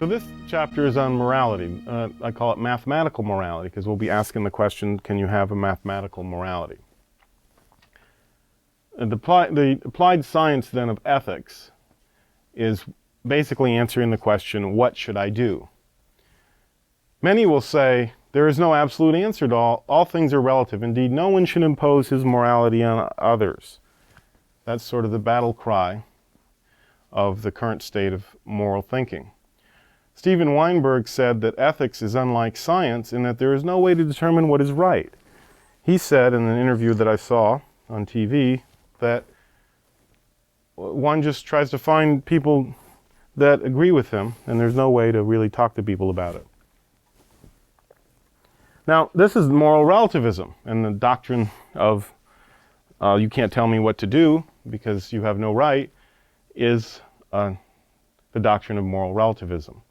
So this chapter is on morality. I call it mathematical morality because we'll be asking the question, can you have a mathematical morality? The applied science then of ethics is basically answering the question, what should I do? Many will say, there is no absolute answer to all things are relative. Indeed, no one should impose his morality on others. That's sort of the battle cry of the current state of moral thinking. Steven Weinberg said that ethics is unlike science in that there is no way to determine what is right. He said in an interview that I saw on TV that one just tries to find people that agree with him, and there's no way to really talk to people about it. Now, this is moral relativism, and the doctrine of you can't tell me what to do because you have no right is the doctrine of moral relativism.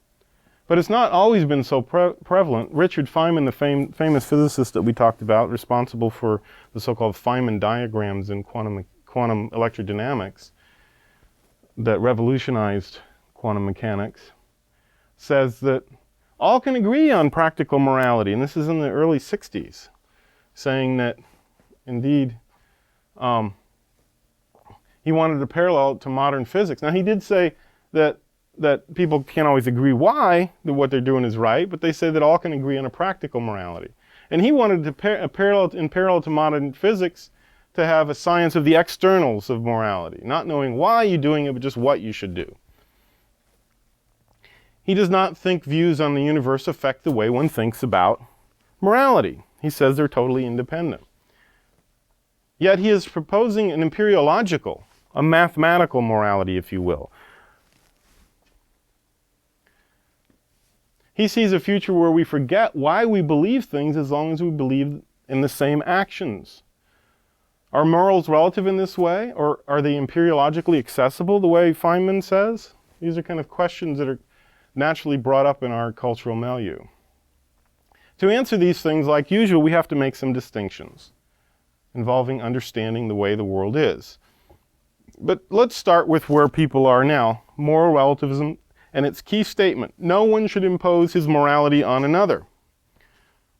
But it's not always been so prevalent. Richard Feynman, the famous physicist that we talked about, responsible for the so-called Feynman diagrams in quantum electrodynamics that revolutionized quantum mechanics, says that all can agree on practical morality, and this is in the early 60s, saying that indeed he wanted to parallel it to modern physics. Now, he did say that people can't always agree why what they're doing is right, but they say that all can agree on a practical morality. And he wanted to parallel to modern physics to have a science of the externals of morality, not knowing why you're doing it, but just what you should do. He does not think views on the universe affect the way one thinks about morality. He says they're totally independent. Yet he is proposing an empiriological, a mathematical morality, if you will. He sees a future where we forget why we believe things as long as we believe in the same actions. Are morals relative in this way, or are they empiriologically accessible the way Feynman says? These are kind of questions that are naturally brought up in our cultural milieu. To answer these things, like usual, we have to make some distinctions involving understanding the way the world is. But let's start with where people are now, moral relativism and its key statement: no one should impose his morality on another.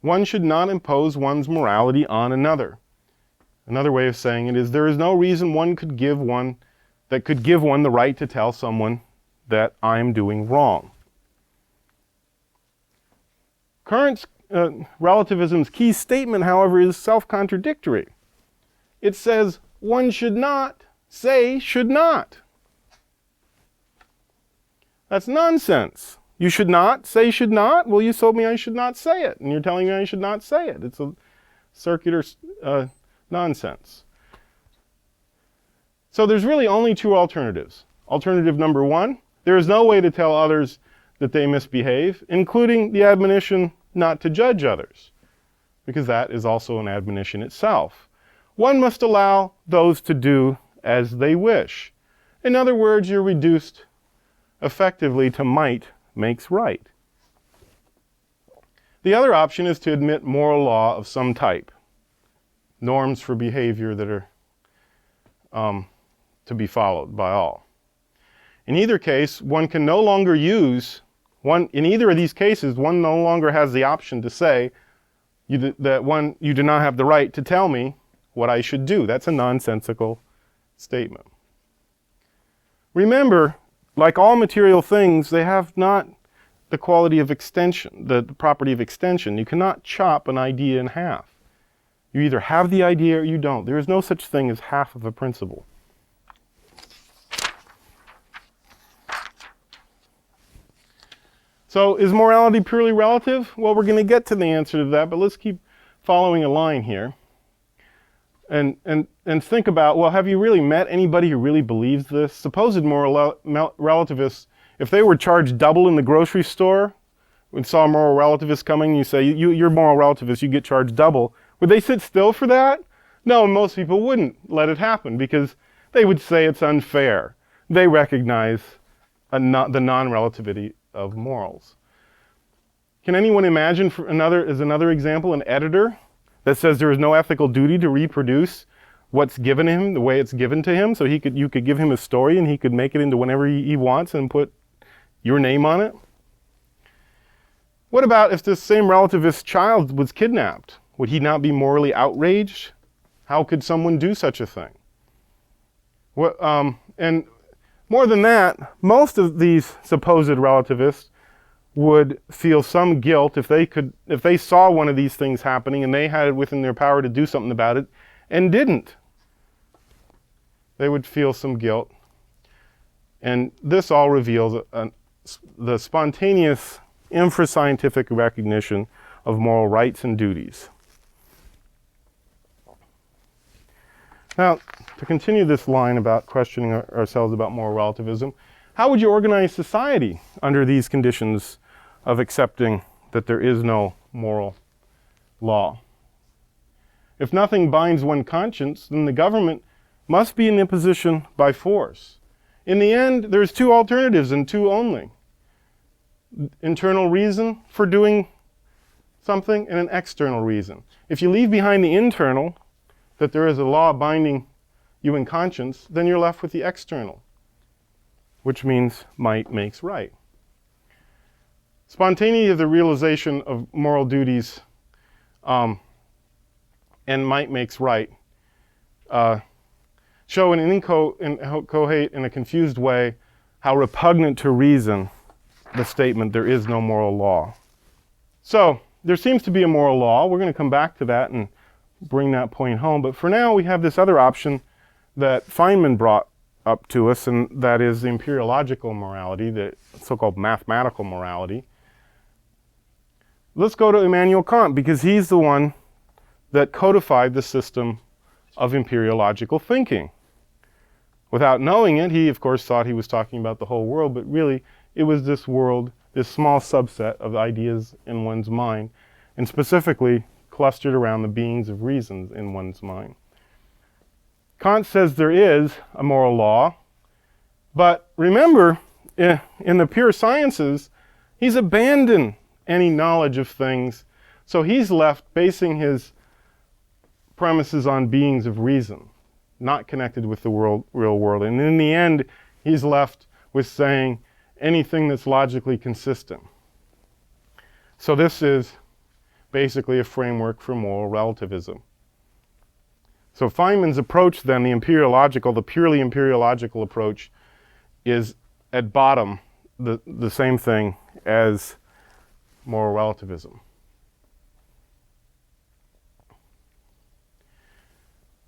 One should not impose one's morality on another. Another way of saying it is there is no reason one could give one the right to tell someone that I am doing wrong. Current relativism's key statement, however, is self-contradictory. It says one should not say should not. That's nonsense. You should not say should not? Well, you told me I should not say it, and you're telling me I should not say it. It's a circular nonsense. So there's really only two alternatives. Alternative number one, there is no way to tell others that they misbehave, including the admonition not to judge others, because that is also an admonition itself. One must allow those to do as they wish. In other words, you're reduced effectively to might makes right. The other option is to admit moral law of some type, norms for behavior that are to be followed by all. In either case, one can no longer in either of these cases, one no longer has the option to say you do not have the right to tell me what I should do. That's a nonsensical statement. Remember, like all material things, they have not the quality of extension, the property of extension. You cannot chop an idea in half. You either have the idea or you don't. There is no such thing as half of a principle. So is morality purely relative? Well, we're going to get to the answer to that, but let's keep following a line here. And think about, well, have you really met anybody who really believes this? Supposed moral relativists, if they were charged double in the grocery store, and saw a moral relativist coming, and you say, you're moral relativist, you get charged double, would they sit still for that? No, most people wouldn't let it happen because they would say it's unfair. They recognize the non-relativity of morals. Can anyone imagine, as another example, an editor that says there is no ethical duty to reproduce what's given him the way it's given to him, so you could give him a story and he could make it into whatever he wants and put your name on it? What about if this same relativist child was kidnapped? Would he not be morally outraged? How could someone do such a thing? And more than that, most of these supposed relativists would feel some guilt if they saw one of these things happening and they had it within their power to do something about it and didn't. They would feel some guilt. And this all reveals the spontaneous infrascientific recognition of moral rights and duties. Now, to continue this line about questioning ourselves about moral relativism, how would you organize society under these conditions of accepting that there is no moral law? If nothing binds one's conscience, then the government must be an imposition by force. In the end, there's two alternatives and two only. Internal reason for doing something and an external reason. If you leave behind the internal, that there is a law binding you in conscience, then you're left with the external, which means might makes right. Spontaneity of the realization of moral duties and might makes right show in an incoherent and a confused way how repugnant to reason the statement there is no moral law. So there seems to be a moral law. We're going to come back to that and bring that point home. But for now, we have this other option that Feynman brought up to us, and that is the empiriological morality, the so-called mathematical morality. Let's go to Immanuel Kant, because he's the one that codified the system of empiriological thinking. Without knowing it, he of course thought he was talking about the whole world, but really it was this world, this small subset of ideas in one's mind, and specifically clustered around the beings of reasons in one's mind. Kant says there is a moral law, but remember, in the pure sciences, he's abandoned any knowledge of things, so he's left basing his premises on beings of reason, not connected with the real world. And in the end, he's left with saying anything that's logically consistent. So this is basically a framework for moral relativism. So Feynman's approach then, the purely empiriological approach, is at bottom the same thing as moral relativism.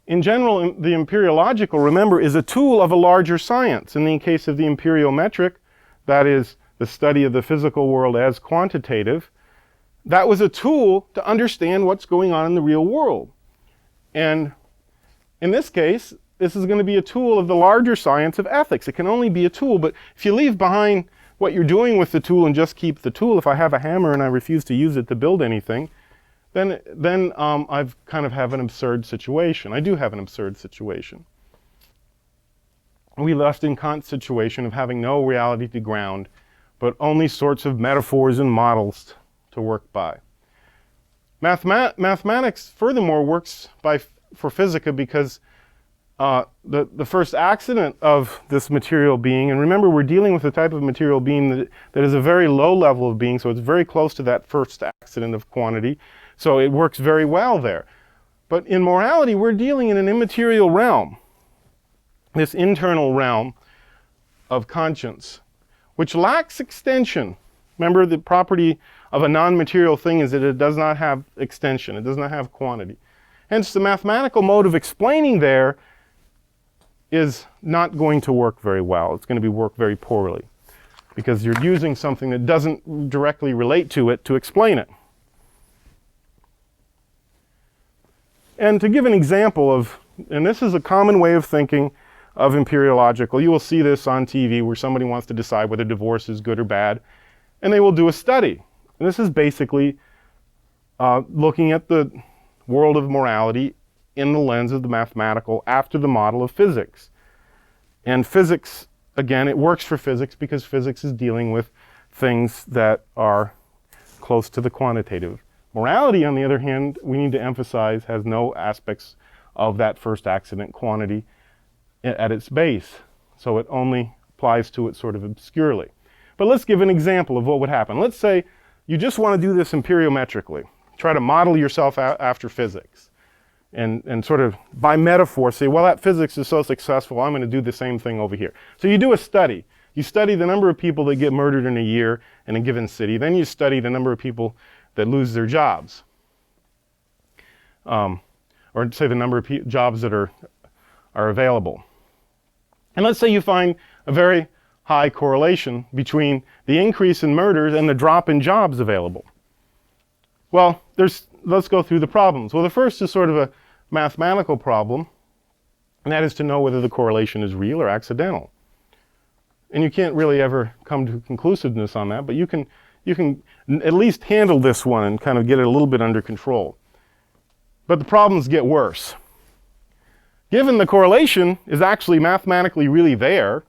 In general, the empiriological, remember, is a tool of a larger science. In the case of the empiriometric, that is the study of the physical world as quantitative, that was a tool to understand what's going on in the real world. And in this case, this is going to be a tool of the larger science of ethics. It can only be a tool, but if you leave behind what you're doing with the tool and just keep the tool, if I have a hammer and I refuse to use it to build anything, then I've kind of have an absurd situation. I do have an absurd situation. We left in Kant's situation of having no reality to ground, but only sorts of metaphors and models to work by. Mathematics, furthermore, works for physica because the first accident of this material being, and remember we're dealing with a type of material being that is a very low level of being, so it's very close to that first accident of quantity, so it works very well there. But in morality, we're dealing in an immaterial realm, this internal realm of conscience, which lacks extension. Remember, the property of a non-material thing is that it does not have extension, it does not have quantity. Hence, the mathematical mode of explaining there is not going to work very well. It's going to work very poorly because you're using something that doesn't directly relate to it to explain it. And to give an example of, and this is a common way of thinking of empiriological, you will see this on TV where somebody wants to decide whether divorce is good or bad, and they will do a study. And this is basically looking at the world of morality in the lens of the mathematical after the model of physics. And physics, again, it works for physics because physics is dealing with things that are close to the quantitative. Morality, on the other hand, we need to emphasize, has no aspects of that first accident quantity at its base. So it only applies to it sort of obscurely. But let's give an example of what would happen. Let's say you just want to do this empiriometrically. Try to model yourself after physics. And sort of by metaphor say, well, that physics is so successful, I'm going to do the same thing over here. So you do a study. You study the number of people that get murdered in a year in a given city. Then you study the number of people that lose their jobs. Or say the number of jobs that are available. And let's say you find a very high correlation between the increase in murders and the drop in jobs available. Well, let's go through the problems. Well, the first is sort of a mathematical problem, and that is to know whether the correlation is real or accidental. And you can't really ever come to conclusiveness on that, but you can at least handle this one and kind of get it a little bit under control. But the problems get worse. Given the correlation is actually mathematically really there,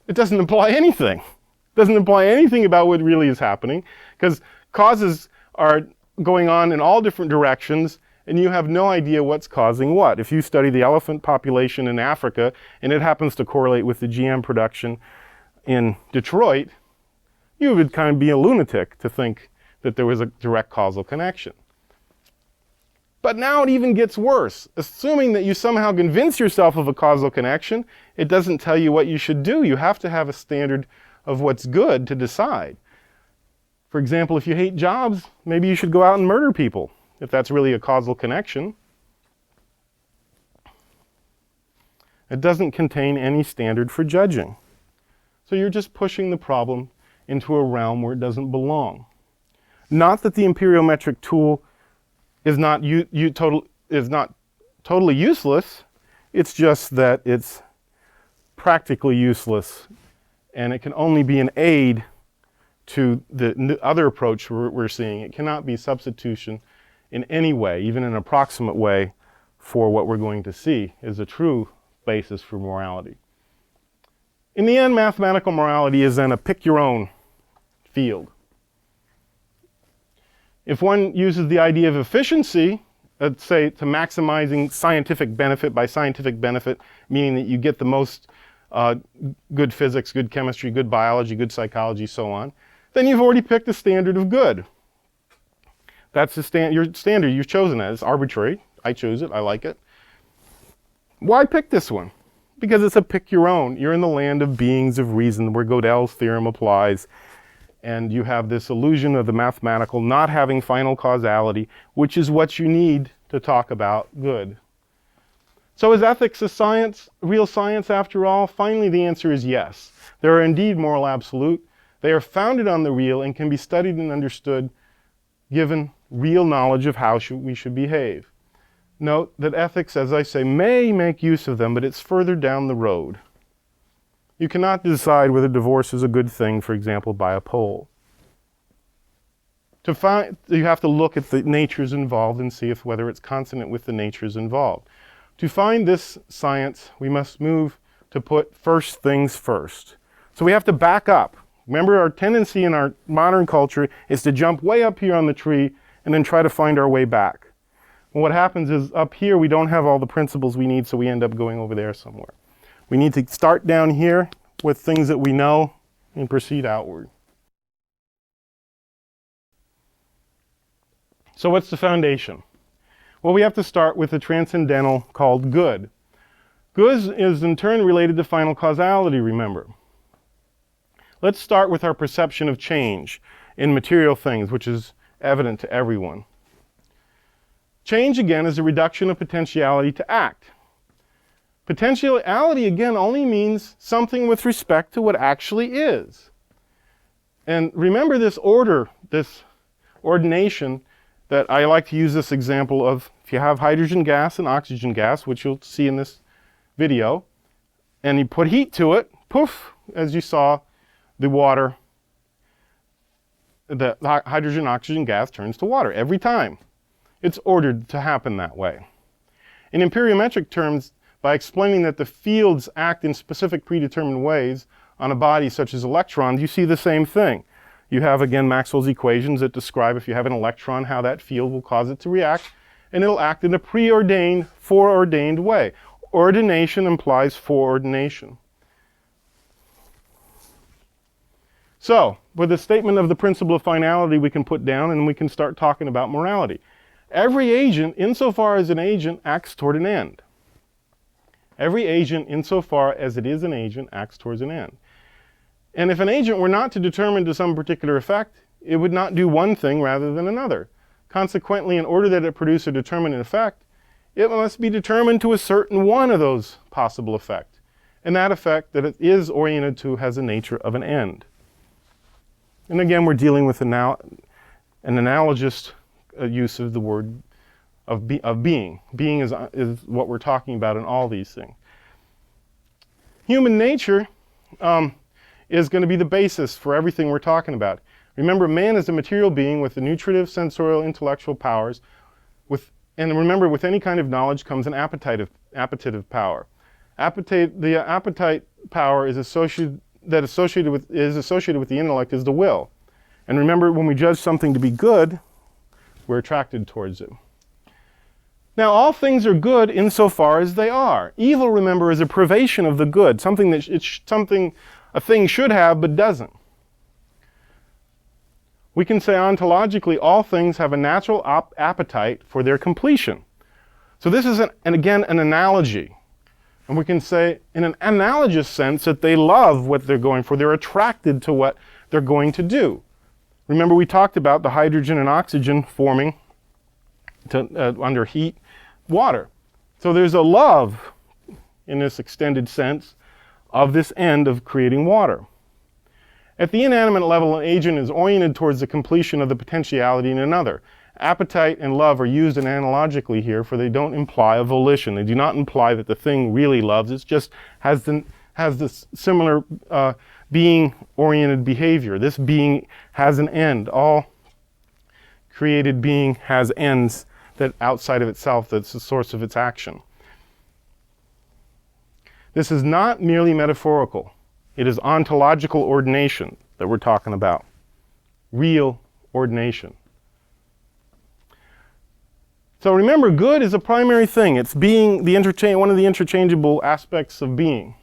it doesn't imply anything. It doesn't imply anything about what really is happening, because causes are going on in all different directions, and you have no idea what's causing what. If you study the elephant population in Africa, and it happens to correlate with the GM production in Detroit, you would kind of be a lunatic to think that there was a direct causal connection. But now it even gets worse. Assuming that you somehow convince yourself of a causal connection, it doesn't tell you what you should do. You have to have a standard of what's good to decide. For example, if you hate jobs, maybe you should go out and murder people, if that's really a causal connection. It doesn't contain any standard for judging. So you're just pushing the problem into a realm where it doesn't belong. Not that the empiriometric tool is not totally useless, it's just that it's practically useless, and it can only be an aid to the other approach we're seeing. It cannot be substitution in any way, even an approximate way, for what we're going to see is a true basis for morality. In the end, mathematical morality is then a pick-your-own field. If one uses the idea of efficiency, let's say to maximizing scientific benefit, by scientific benefit meaning that you get the most good physics, good chemistry, good biology, good psychology, so on, then you've already picked a standard of good. That's your standard. You've chosen it. It's arbitrary. I chose it. I like it. Why pick this one? Because it's a pick your own. You're in the land of beings of reason, where Gödel's theorem applies, and you have this illusion of the mathematical not having final causality, which is what you need to talk about good. So is ethics a science, real science after all? Finally, the answer is yes. They are indeed moral absolute. They are founded on the real and can be studied and understood given real knowledge of how we should behave. Note that ethics, as I say, may make use of them, but it's further down the road. You cannot decide whether divorce is a good thing, for example, by a poll. You have to look at the natures involved and see whether it's consonant with the natures involved. To find this science, we must move to put first things first. So we have to back up. Remember, our tendency in our modern culture is to jump way up here on the tree and then try to find our way back. And what happens is up here we don't have all the principles we need, so we end up going over there somewhere. We need to start down here with things that we know and proceed outward. So what's the foundation? Well, we have to start with the transcendental called good. Good is in turn related to final causality, remember. Let's start with our perception of change in material things, which is evident to everyone. Change, again, is a reduction of potentiality to act. Potentiality, again, only means something with respect to what actually is. And remember this order, this ordination, that I like to use this example of if you have hydrogen gas and oxygen gas, which you'll see in this video, and you put heat to it, poof, as you saw, the hydrogen oxygen gas turns to water every time. It's ordered to happen that way. In empiriometric terms, by explaining that the fields act in specific predetermined ways on a body such as electrons, you see the same thing. You have, again, Maxwell's equations that describe if you have an electron, how that field will cause it to react, and it'll act in a preordained, foreordained way. Ordination implies foreordination. So, with the statement of the principle of finality we can put down, and we can start talking about morality. Every agent, insofar as an agent, acts toward an end. Every agent, insofar as it is an agent, acts towards an end. And if an agent were not to determine to some particular effect, it would not do one thing rather than another. Consequently, in order that it produce a determinate effect, it must be determined to a certain one of those possible effects. And that effect that it is oriented to has the nature of an end. And again, we're dealing with an analogous use of the word of being. Being is what we're talking about in all these things. Human nature is going to be the basis for everything we're talking about. Remember, man is a material being with the nutritive, sensorial, intellectual powers. And remember, with any kind of knowledge comes an appetitive power. The appetite power is associated with the intellect is the will. And remember, when we judge something to be good, we're attracted towards it. Now, all things are good insofar as they are. Evil, remember, is a privation of the good, something that a thing should have but doesn't. We can say ontologically all things have a natural appetite for their completion. So this is, again, an analogy. And we can say in an analogous sense that they love what they're going for. They're attracted to what they're going to do. Remember, we talked about the hydrogen and oxygen forming under heat water. So there's a love, in this extended sense, of this end of creating water. At the inanimate level, an agent is oriented towards the completion of the potentiality in another. Appetite and love are used analogically here, for they don't imply a volition. They do not imply that the thing really loves. It just has this similar being-oriented behavior. This being has an end. All created being has ends that outside of itself, that's the source of its action. This is not merely metaphorical. It is ontological ordination that we're talking about. Real ordination. So remember, good is a primary thing. It's being one of the interchangeable aspects of being.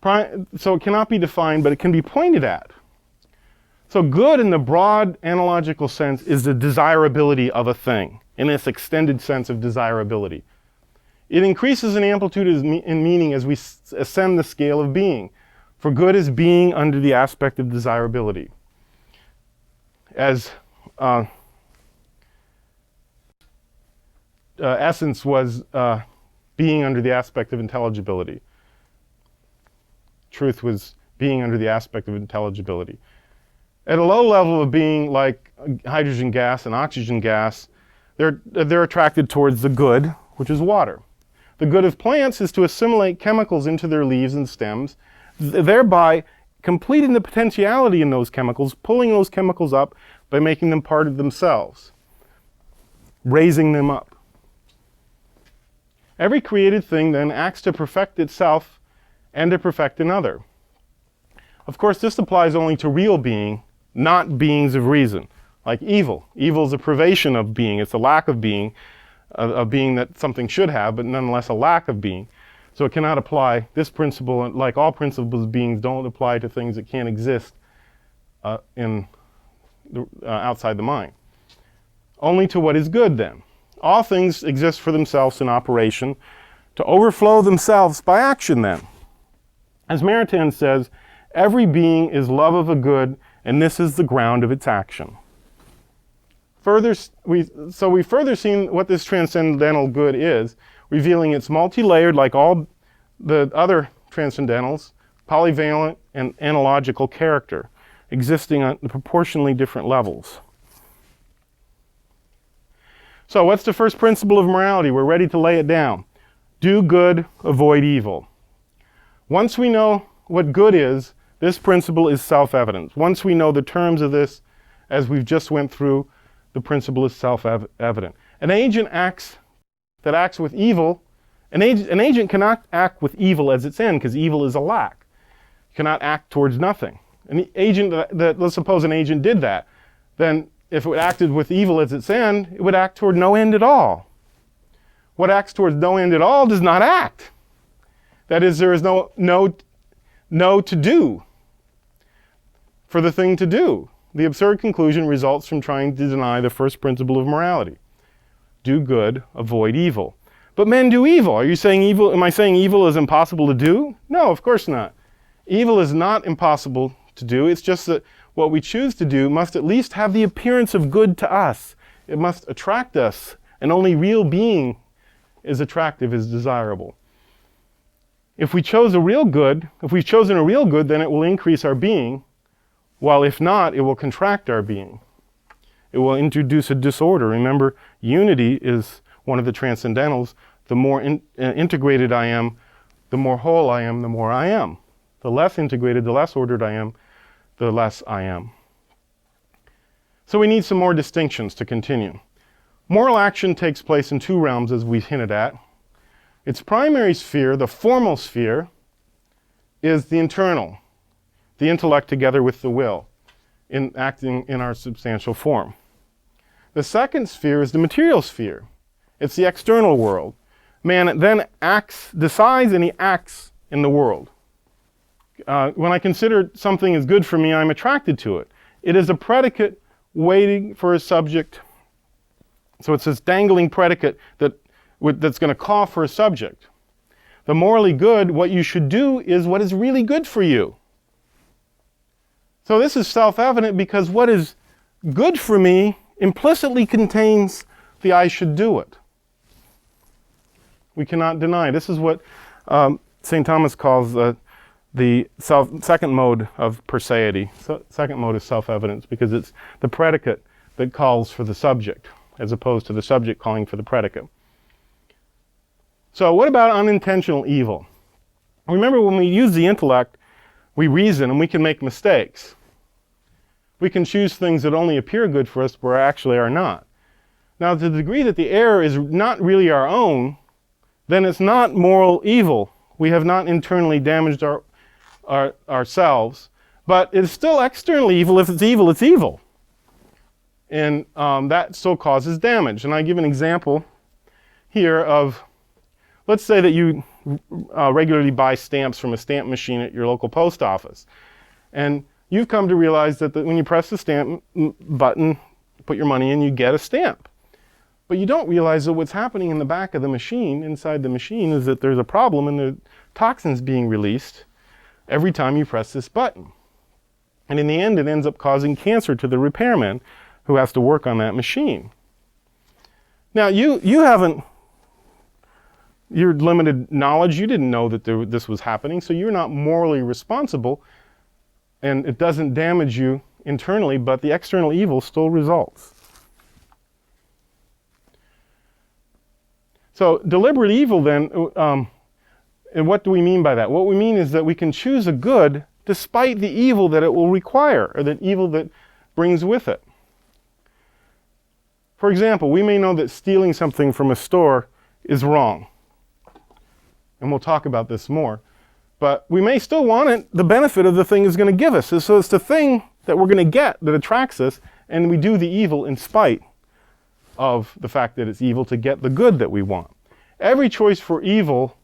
So it cannot be defined, but it can be pointed at. So good in the broad analogical sense is the desirability of a thing, in this extended sense of desirability. It increases in amplitude in meaning as we ascend the scale of being. For good is being under the aspect of desirability. As essence was being under the aspect of intelligibility. Truth was being under the aspect of intelligibility. At a low level of being, like hydrogen gas and oxygen gas, they're attracted towards the good, which is water. The good of plants is to assimilate chemicals into their leaves and stems, thereby completing the potentiality in those chemicals, pulling those chemicals up by making them part of themselves, raising them up. Every created thing then acts to perfect itself and to perfect another. Of course, this applies only to real being, not beings of reason, like evil. Evil is a privation of being. It's a lack of being that something should have, but nonetheless a lack of being. So it cannot apply, this principle, like all principles of beings, don't apply to things that can't exist outside the mind. Only to what is good then. All things exist for themselves in operation, to overflow themselves by action then. As Maritain says, every being is love of a good, and this is the ground of its action. We've further seen what this transcendental good is, revealing its multi-layered, like all the other transcendentals, polyvalent and analogical character, existing on proportionally different levels. So what's the first principle of morality? We're ready to lay it down. Do good, avoid evil. Once we know what good is, this principle is self-evident. Once we know the terms of this, as we've just went through, the principle is self-evident. An agent that acts with evil, an agent cannot act with evil as its end, because evil is a lack. It cannot act towards nothing. An agent let's suppose an agent did that, then if it acted with evil as its end, it would act toward no end at all. What acts towards no end at all does not act. That is, there is no to do. for the thing to do. The absurd conclusion results from trying to deny the first principle of morality. Do good, avoid evil. But men do evil. Are you saying evil? Am I saying evil is impossible to do? No, of course not. Evil is not impossible to do. It's just that what we choose to do must at least have the appearance of good to us. It must attract us, and only real being is attractive, is desirable. If we chose a real good, if we've chosen a real good, then it will increase our being, while if not, it will contract our being. It will introduce a disorder. Remember, unity is one of the transcendentals. The more integrated I am, the more whole I am, the more I am. The less integrated, the less ordered I am, the less I am. So we need some more distinctions to continue. Moral action takes place in two realms, as we hinted at. Its primary sphere, the formal sphere, is the internal, the intellect together with the will, in acting in our substantial form. The second sphere is the material sphere. It's the external world. Man then decides, and he acts in the world. When I consider something as good for me, I'm attracted to it. It is a predicate waiting for a subject. So it's this dangling predicate that's going to call for a subject. The morally good, what you should do is what is really good for you. So this is self-evident because what is good for me implicitly contains the I should do it. We cannot deny. This is what St. Thomas calls the second mode of perseity. Second mode is self-evidence because it's the predicate that calls for the subject as opposed to the subject calling for the predicate. So what about unintentional evil? Remember, when we use the intellect, we reason and we can make mistakes. We can choose things that only appear good for us but actually are not. Now, to the degree that the error is not really our own, then it's not moral evil. We have not internally damaged ourselves, but it's still externally evil. If it's evil, it's evil. And that still causes damage. And I give an example here of, let's say that you regularly buy stamps from a stamp machine at your local post office. And you've come to realize that when you press the stamp button, put your money in, you get a stamp. But you don't realize that what's happening in the back of the machine, inside the machine, is that there's a problem and the toxins being released every time you press this button. And in the end, it ends up causing cancer to the repairman who has to work on that machine. Now, you haven't, your limited knowledge, you didn't know that this was happening, so you're not morally responsible, and it doesn't damage you internally, but the external evil still results. So deliberate evil then, and what do we mean by that? What we mean is that we can choose a good despite the evil that it will require, or the evil that brings with it. For example, we may know that stealing something from a store is wrong. And we'll talk about this more. But we may still want it, the benefit of the thing is going to give us. So it's the thing that we're going to get that attracts us, and we do the evil in spite of the fact that it's evil to get the good that we want. Every choice for evil,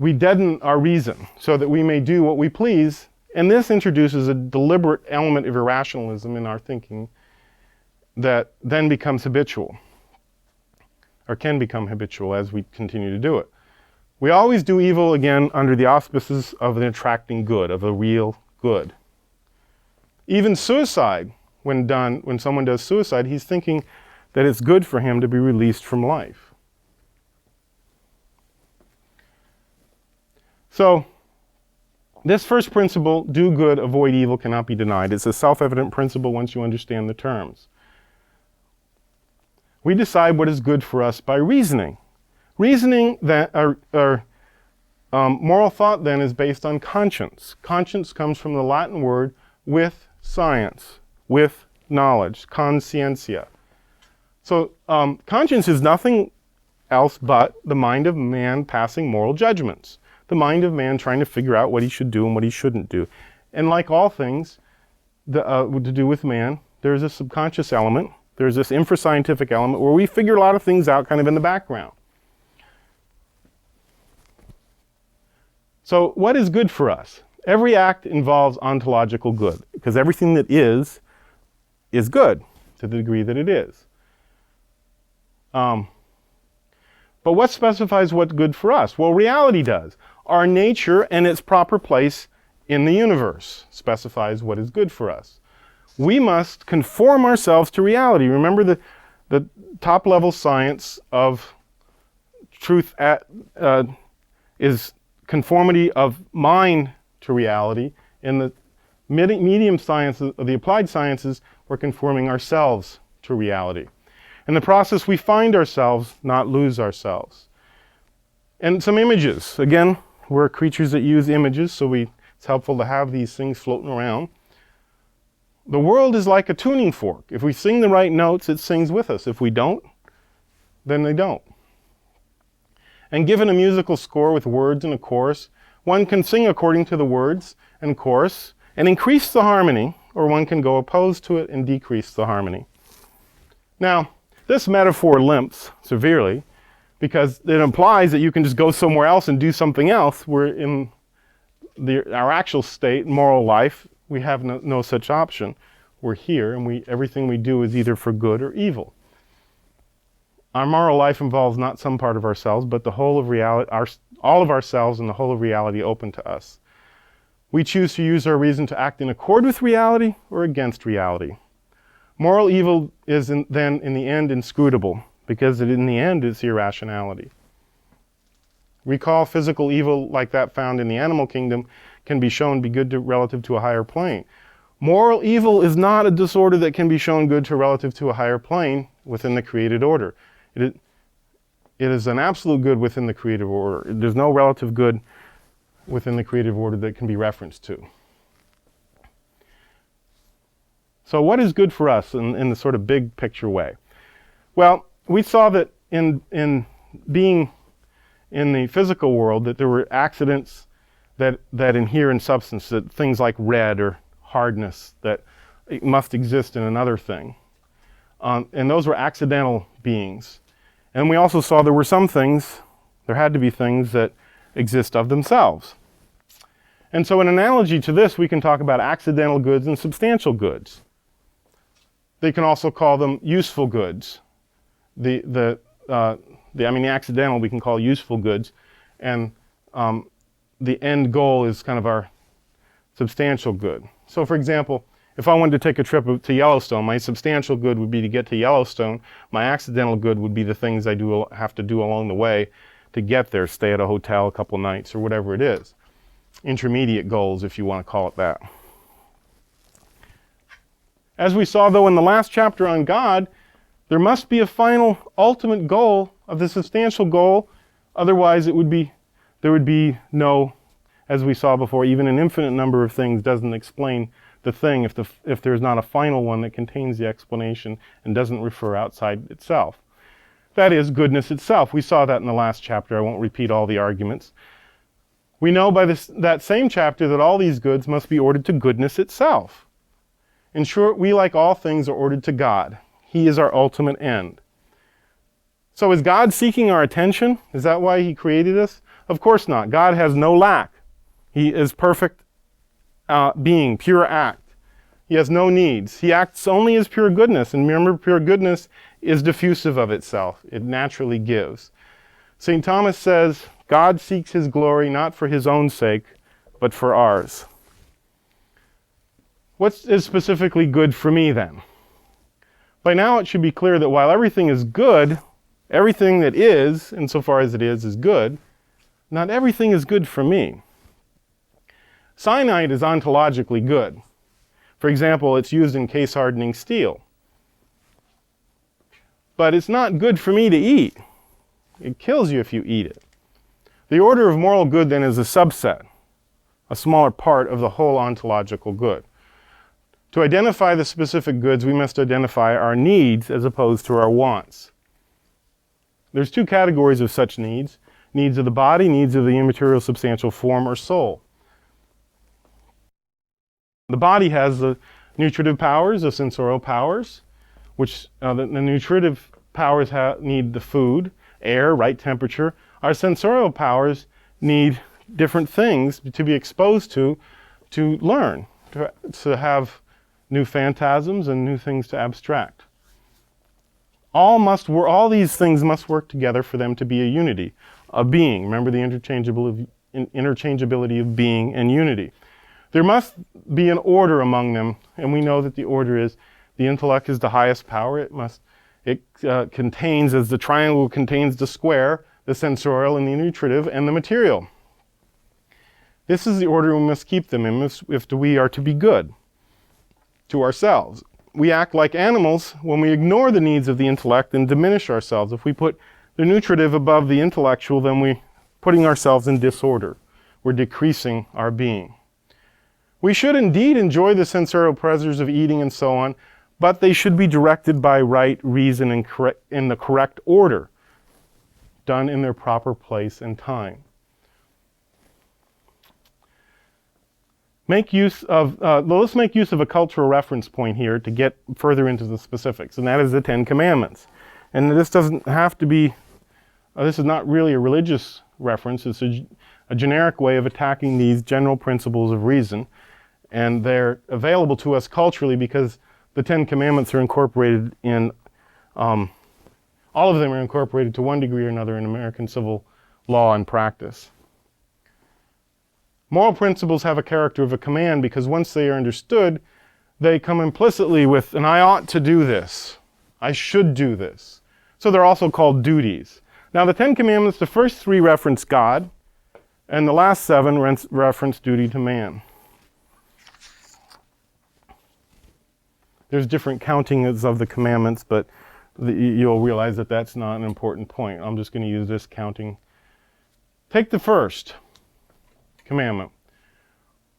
we deaden our reason so that we may do what we please, and this introduces a deliberate element of irrationalism in our thinking that then becomes habitual, or can become habitual as we continue to do it. We always do evil, again, under the auspices of an attracting good, of a real good. Even suicide, when someone does suicide, he's thinking that it's good for him to be released from life. So, this first principle, do good, avoid evil, cannot be denied. It's a self-evident principle once you understand the terms. We decide what is good for us by reasoning. Reasoning, moral thought then is based on conscience. Conscience comes from the Latin word with science, with knowledge, conscientia. So conscience is nothing else but the mind of man passing moral judgments. The mind of man trying to figure out what he should do and what he shouldn't do. And like all things to do with man, there's a subconscious element. There's this infrascientific element where we figure a lot of things out kind of in the background. So what is good for us? Every act involves ontological good, because everything that is good to the degree that it is. But what specifies what's good for us? Well, reality does. Our nature and its proper place in the universe specifies what is good for us. We must conform ourselves to reality. Remember the top level science of truth is conformity of mind to reality. In the medium sciences, the applied sciences, we're conforming ourselves to reality. In the process, we find ourselves, not lose ourselves. And some images. Again, we're creatures that use images, so it's helpful to have these things floating around. The world is like a tuning fork. If we sing the right notes, it sings with us. If we don't, then they don't. And given a musical score with words and a chorus, one can sing according to the words and chorus and increase the harmony, or one can go opposed to it and decrease the harmony. Now, this metaphor limps severely because it implies that you can just go somewhere else and do something else, where in our actual state, moral life, we have no such option. We're here, and everything we do is either for good or evil. Our moral life involves not some part of ourselves, but the whole of reality, all of ourselves and the whole of reality open to us. We choose to use our reason to act in accord with reality or against reality. Moral evil is then in the end inscrutable, because in the end it's irrationality. Recall physical evil like that found in the animal kingdom can be shown to be good relative to a higher plane. Moral evil is not a disorder that can be shown good to relative to a higher plane within the created order. It is an absolute good within the creative order. There's no relative good within the creative order that can be referenced to. So what is good for us in the sort of big picture way? Well, we saw that in being in the physical world, that there were accidents that inhere in substance, that things like red or hardness that must exist in another thing. And those were accidental beings. And we also saw there were some things, there had to be things that exist of themselves. And so an analogy to this, we can talk about accidental goods and substantial goods. They can also call them useful goods. The accidental we can call useful goods, and the end goal is kind of our substantial good. So for example, if I wanted to take a trip to Yellowstone, my substantial good would be to get to Yellowstone. My accidental good would be the things I have to do along the way to get there, stay at a hotel a couple nights or whatever it is. Intermediate goals, if you want to call it that. As we saw, though, in the last chapter on God, there must be a final, ultimate goal of the substantial goal. Otherwise, there would be no, as we saw before, even an infinite number of things doesn't explain the thing if there's not a final one that contains the explanation and doesn't refer outside itself. That is, goodness itself. We saw that in the last chapter. I won't repeat all the arguments. We know by that same chapter that all these goods must be ordered to goodness itself. In short, we, like all things, are ordered to God. He is our ultimate end. So is God seeking our attention? Is that why he created us? Of course not. God has no lack. He is perfect being, pure act. He has no needs. He acts only as pure goodness. And remember, pure goodness is diffusive of itself. It naturally gives. St. Thomas says, God seeks his glory not for his own sake, but for ours. What is specifically good for me then? By now it should be clear that while everything is good, everything that is, insofar as it is good, not everything is good for me. Cyanide is ontologically good. For example, it's used in case hardening steel. But it's not good for me to eat. It kills you if you eat it. The order of moral good then is a subset, a smaller part of the whole ontological good. To identify the specific goods, we must identify our needs as opposed to our wants. There's two categories of such needs. Needs of the body, needs of the immaterial substantial form or soul. The body has the nutritive powers, the sensorial powers, which the nutritive powers need the food, air, right temperature. Our sensorial powers need different things to be exposed to learn, to have new phantasms and new things to abstract. All these things must work together for them to be a unity, a being. Remember the interchangeability of being and unity. There must be an order among them, and we know that the order is the intellect is the highest power. It contains, as the triangle contains the square, the sensorial and the nutritive, and the material. This is the order we must keep them in if we are to be good to ourselves. We act like animals when we ignore the needs of the intellect and diminish ourselves. If we put the nutritive above the intellectual, then we're putting ourselves in disorder. We're decreasing our being. We should indeed enjoy the sensorial pleasures of eating and so on, but they should be directed by right reason and in the correct order, done in their proper place and time. Let's make use of a cultural reference point here to get further into the specifics, and that is the Ten Commandments. And this doesn't have to be, this is not really a religious reference, it's a generic way of attacking these general principles of reason, and they're available to us culturally because the Ten Commandments are incorporated in, all of them are incorporated to one degree or another in American civil law and practice. Moral principles have a character of a command because once they are understood, they come implicitly with an I ought to do this, I should do this. So they're also called duties. Now the Ten Commandments, the first three reference God, and the last seven reference duty to man. There's different countings of the commandments, but you'll realize that that's not an important point. I'm just going to use this counting. Take the first commandment.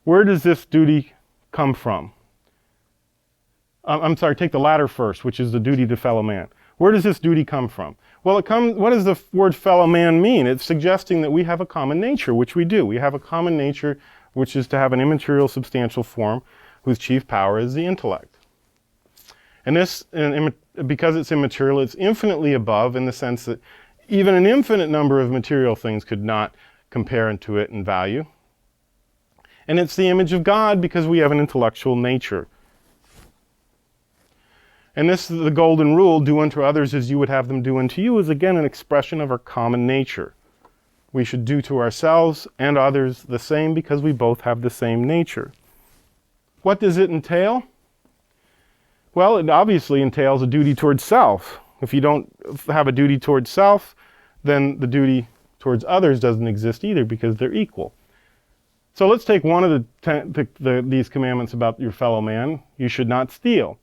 Where does this duty come from? Take the latter first, which is the duty to fellow man. Where does this duty come from? Well, what does the word fellow man mean? It's suggesting that we have a common nature, which we do. We have a common nature, which is to have an immaterial substantial form whose chief power is the intellect. And this, because it's immaterial, it's infinitely above in the sense that even an infinite number of material things could not compare to it in value. And it's the image of God because we have an intellectual nature. And this is the golden rule, do unto others as you would have them do unto you, is again an expression of our common nature. We should do to ourselves and others the same because we both have the same nature. What does it entail? Well, it obviously entails a duty towards self. If you don't have a duty towards self, then the duty towards others doesn't exist either because they're equal. So let's take one of these commandments about your fellow man. You should not steal.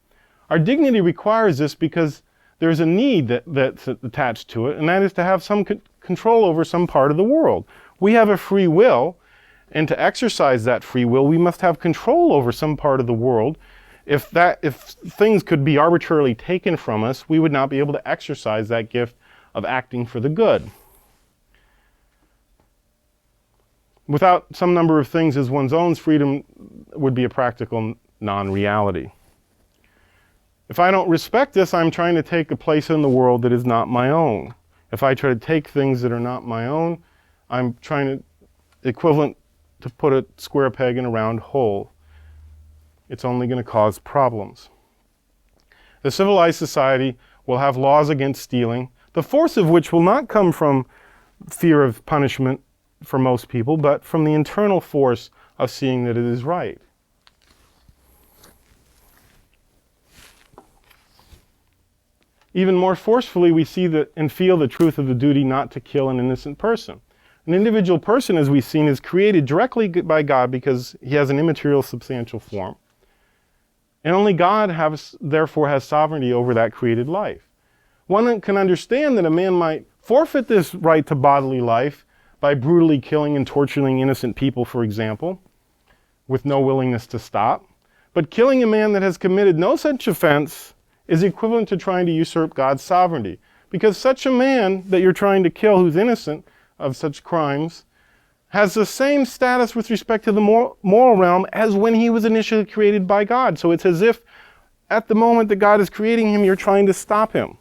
Our dignity requires this because there's a need that's attached to it, and that is to have some control over some part of the world. We have a free will, and to exercise that free will, we must have control over some part of the world. If things could be arbitrarily taken from us, we would not be able to exercise that gift of acting for the good. Without some number of things as one's own, freedom would be a practical non-reality. If I don't respect this, I'm trying to take a place in the world that is not my own. If I try to take things that are not my own, I'm trying to, equivalent to put a square peg in a round hole. It's only going to cause problems. The civilized society will have laws against stealing, the force of which will not come from fear of punishment for most people, but from the internal force of seeing that it is right. Even more forcefully, we see that and feel the truth of the duty not to kill an innocent person. An individual person, as we've seen, is created directly by God because he has an immaterial substantial form. And only God therefore has sovereignty over that created life. One can understand that a man might forfeit this right to bodily life by brutally killing and torturing innocent people, for example, with no willingness to stop. But killing a man that has committed no such offense is equivalent to trying to usurp God's sovereignty. Because such a man that you're trying to kill who's innocent of such crimes has the same status with respect to the moral realm as when he was initially created by God. So it's as if at the moment that God is creating him, you're trying to stop him.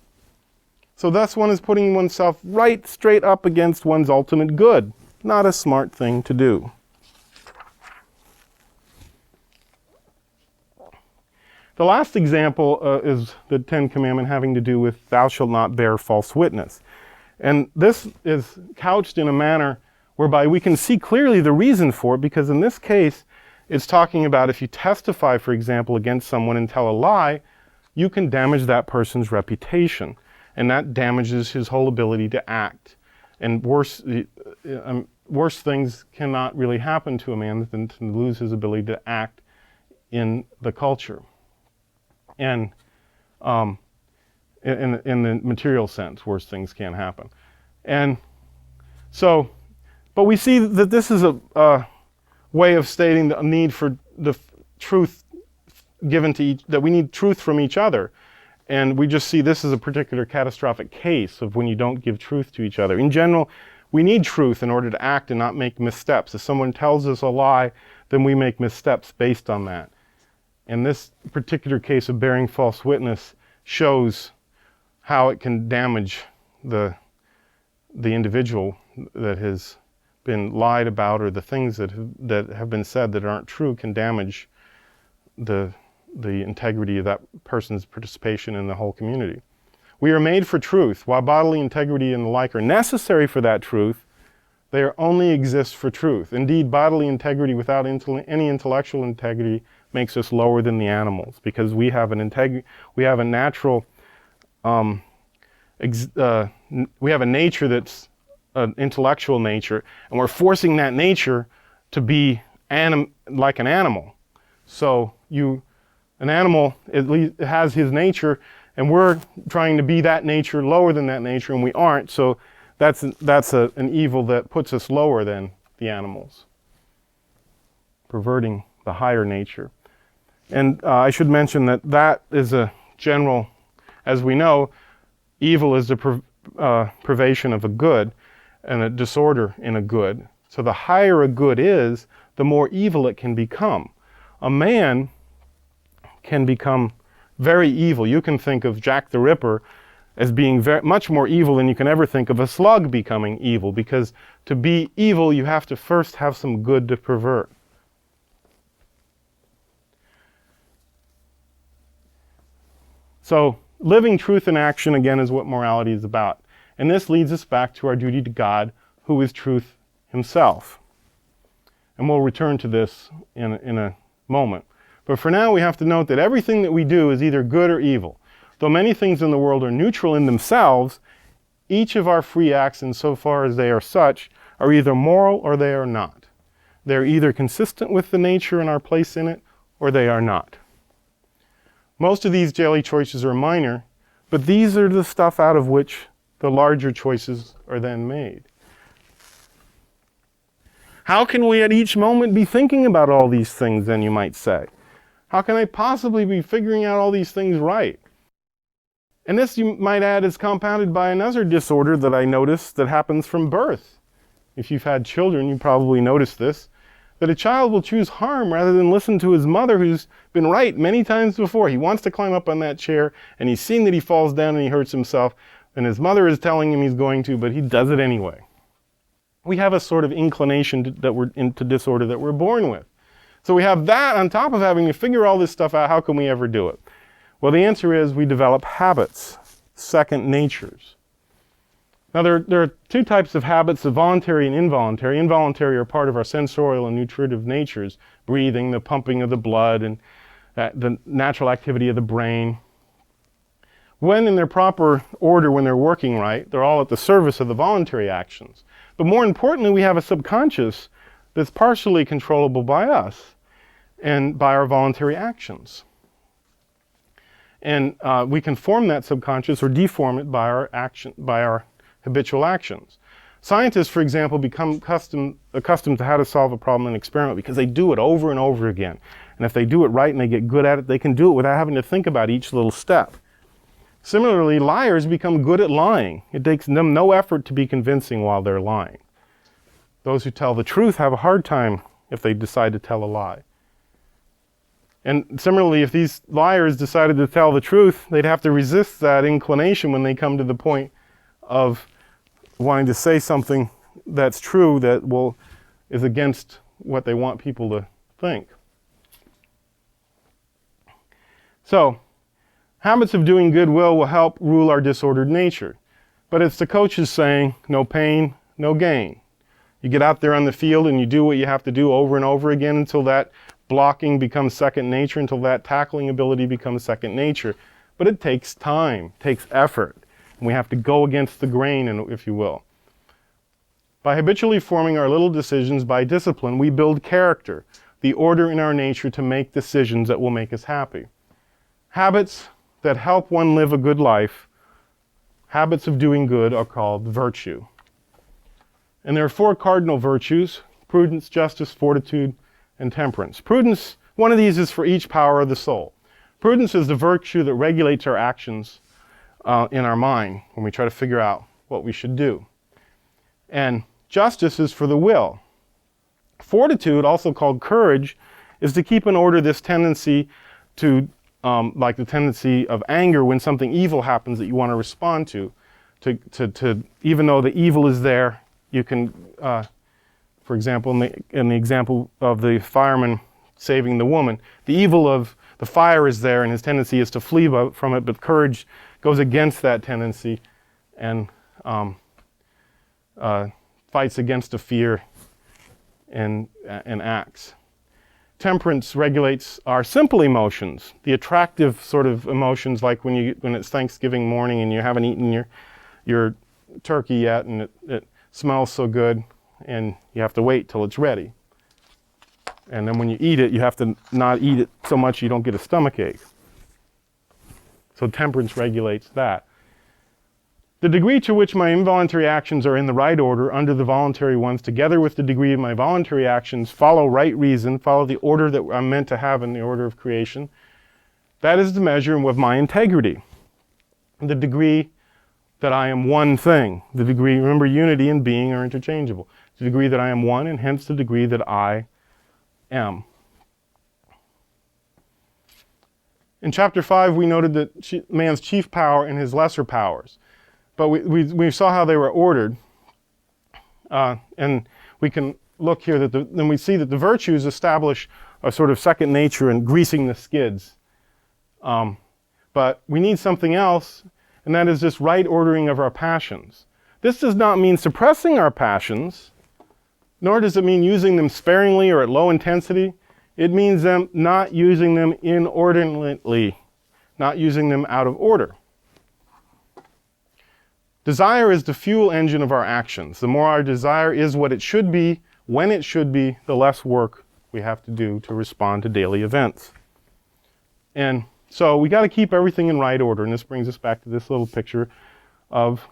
So thus one is putting oneself right straight up against one's ultimate good. not a smart thing to do. The last example is the 10th commandment having to do with thou shalt not bear false witness. And this is couched in a manner whereby we can see clearly the reason for it, because in this case, it's talking about if you testify, for example, against someone and tell a lie, you can damage that person's reputation. And that damages his whole ability to act. And worse things cannot really happen to a man than to lose his ability to act in the culture. And in the material sense, worse things can happen. And so, but we see that this is a way of stating the need for the truth given to each, that we need truth from each other. And we just see this as a particular catastrophic case of when you don't give truth to each other. In general, we need truth in order to act and not make missteps. If someone tells us a lie, then we make missteps based on that. And this particular case of bearing false witness shows how it can damage the individual that has been lied about, or the things that have been said that aren't true can damage the integrity of that person's participation in the whole community. We are made for truth. While bodily integrity and the like are necessary for that truth, they only exist for truth. Indeed, bodily integrity without any intellectual integrity makes us lower than the animals, because we have a natural, we have a nature that's an intellectual nature, and we're forcing that nature to be like an animal. So an animal at least has his nature, and we're trying to be that nature lower than that nature, and we aren't. So that's an evil that puts us lower than the animals, perverting the higher nature. And I should mention that is a general, as we know, evil is the privation of a good and a disorder in a good. So the higher a good is, the more evil it can become. A man can become very evil. You can think of Jack the Ripper as being much more evil than you can ever think of a slug becoming evil, because to be evil, you have to first have some good to pervert. So living truth in action, again, is what morality is about. And this leads us back to our duty to God, who is truth himself. And we'll return to this in a moment. But for now, we have to note that everything that we do is either good or evil. Though many things in the world are neutral in themselves, each of our free acts, insofar as they are such, are either moral or they are not. They're either consistent with the nature and our place in it, or they are not. Most of these daily choices are minor, but these are the stuff out of which the larger choices are then made. How can we at each moment be thinking about all these things, then, you might say? How can I possibly be figuring out all these things right? And this, you might add, is compounded by another disorder that I notice that happens from birth. If you've had children, you probably noticed this, that a child will choose harm rather than listen to his mother, who's been right many times before. He wants to climb up on that chair, and he's seen that he falls down and he hurts himself, and his mother is telling him he's going to, but he does it anyway. We have a sort of inclination that we're into disorder that we're born with. So we have that on top of having to figure all this stuff out. How can we ever do it? Well, the answer is we develop habits, second natures. Now, there are two types of habits, the voluntary and involuntary. Involuntary are part of our sensorial and nutritive natures, breathing, the pumping of the blood, and the natural activity of the brain. When in their proper order, when they're working right, they're all at the service of the voluntary actions. But more importantly, we have a subconscious that's partially controllable by us and by our voluntary actions. And we can form that subconscious or deform it by our habitual actions. Scientists, for example, become accustomed to how to solve a problem in an experiment because they do it over and over again. And if they do it right and they get good at it, they can do it without having to think about each little step. Similarly, liars become good at lying. It takes them no effort to be convincing while they're lying. Those who tell the truth have a hard time if they decide to tell a lie. And similarly, if these liars decided to tell the truth, they'd have to resist that inclination when they come to the point of wanting to say something that's true that is against what they want people to think. So, habits of doing goodwill will help rule our disordered nature. But it's the coaches saying, no pain, no gain. You get out there on the field and you do what you have to do over and over again until that blocking becomes second nature, until that tackling ability becomes second nature. But it takes time, takes effort. And we have to go against the grain, if you will. By habitually forming our little decisions by discipline, we build character, the order in our nature to make decisions that will make us happy. Habits that help one live a good life, habits of doing good, are called virtue. And there are 4 cardinal virtues: prudence, justice, fortitude, and temperance. Prudence, one of these is for each power of the soul. Prudence is the virtue that regulates our actions in our mind when we try to figure out what we should do. And justice is for the will. Fortitude, also called courage, is to keep in order this tendency to, like the tendency of anger when something evil happens that you want to respond to even though the evil is there, you can, for example, in the example of the fireman saving the woman, the evil of the fire is there and his tendency is to flee from it, but courage goes against that tendency and fights against the fear and acts. Temperance regulates our simple emotions, the attractive sort of emotions, like when it's Thanksgiving morning and you haven't eaten your turkey yet and it smells so good and you have to wait till it's ready. And then when you eat it, you have to not eat it so much you don't get a stomach ache. So temperance regulates that. The degree to which my involuntary actions are in the right order under the voluntary ones, together with the degree of my voluntary actions follow right reason, follow the order that I'm meant to have in the order of creation, that is the measure of my integrity. The degree that I am one thing. The degree, remember, unity and being are interchangeable. The degree that I am one, and hence the degree that I am. In chapter 5, we noted that man's chief power and his lesser powers. But we saw how they were ordered. And we can look here then we see that the virtues establish a sort of second nature in greasing the skids. But we need something else, and that is this right ordering of our passions. This does not mean suppressing our passions, nor does it mean using them sparingly or at low intensity. It means not using them inordinately, not using them out of order. Desire is the fuel engine of our actions. The more our desire is what it should be, when it should be, the less work we have to do to respond to daily events. And so we got to keep everything in right order. And this brings us back to this little picture of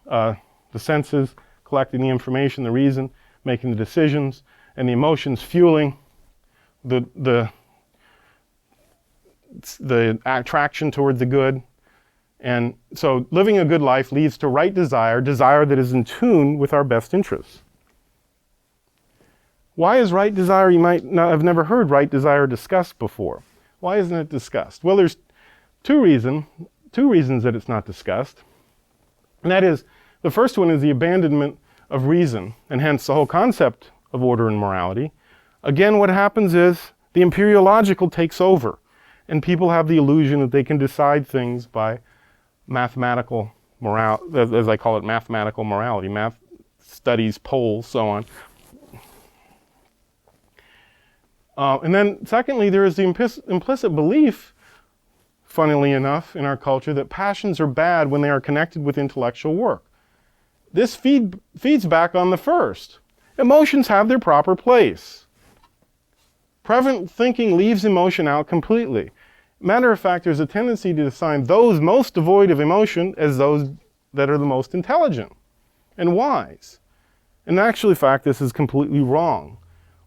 the senses collecting the information, the reason, making the decisions, and the emotions fueling the attraction toward the good. And so living a good life leads to right desire, desire that is in tune with our best interests. Why is right desire, you might not have never heard right desire discussed before. Why isn't it discussed? Well, there's two reasons that it's not discussed. And that is, the first one is the abandonment of reason, and hence the whole concept of order and morality. Again, what happens is the imperiological takes over, and people have the illusion that they can decide things by mathematical as I call it, mathematical morality, math studies, polls, so on. And then secondly, there is the implicit belief, funnily enough, in our culture that passions are bad when they are connected with intellectual work. This feeds back on the first. Emotions have their proper place. Prevalent thinking leaves emotion out completely. Matter of fact, there's a tendency to assign those most devoid of emotion as those that are the most intelligent and wise. In actual fact, this is completely wrong.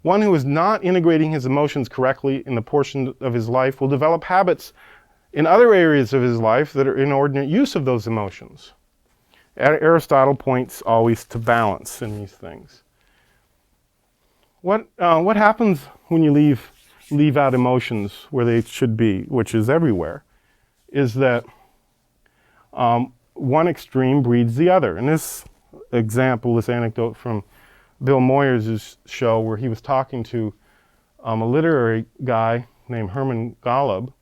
One who is not integrating his emotions correctly in the portion of his life will develop habits in other areas of his life that are inordinate use of those emotions. Aristotle points always to balance in these things. What happens when you leave out emotions where they should be, which is everywhere, is that one extreme breeds the other. And this example, this anecdote from Bill Moyers' show where he was talking to a literary guy named Herman Golub.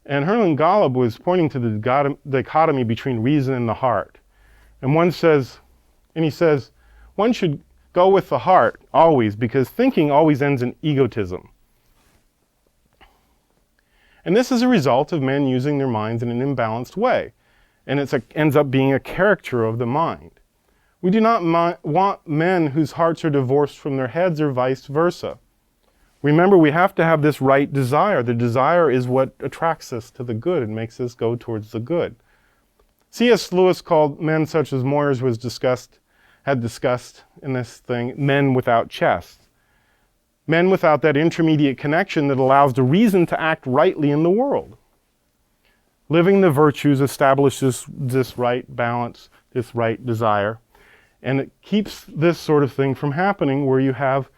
And Herman Golub was pointing to the dichotomy between reason and the heart. And he says, one should go with the heart always because thinking always ends in egotism. And this is a result of men using their minds in an imbalanced way. And it ends up being a caricature of the mind. We do not want men whose hearts are divorced from their heads or vice versa. Remember, we have to have this right desire. The desire is what attracts us to the good and makes us go towards the good. C.S. Lewis called men such as Moyers had discussed in this thing, men without chests. Men without that intermediate connection that allows the reason to act rightly in the world. Living the virtues establishes this right balance, this right desire. And it keeps this sort of thing from happening where you have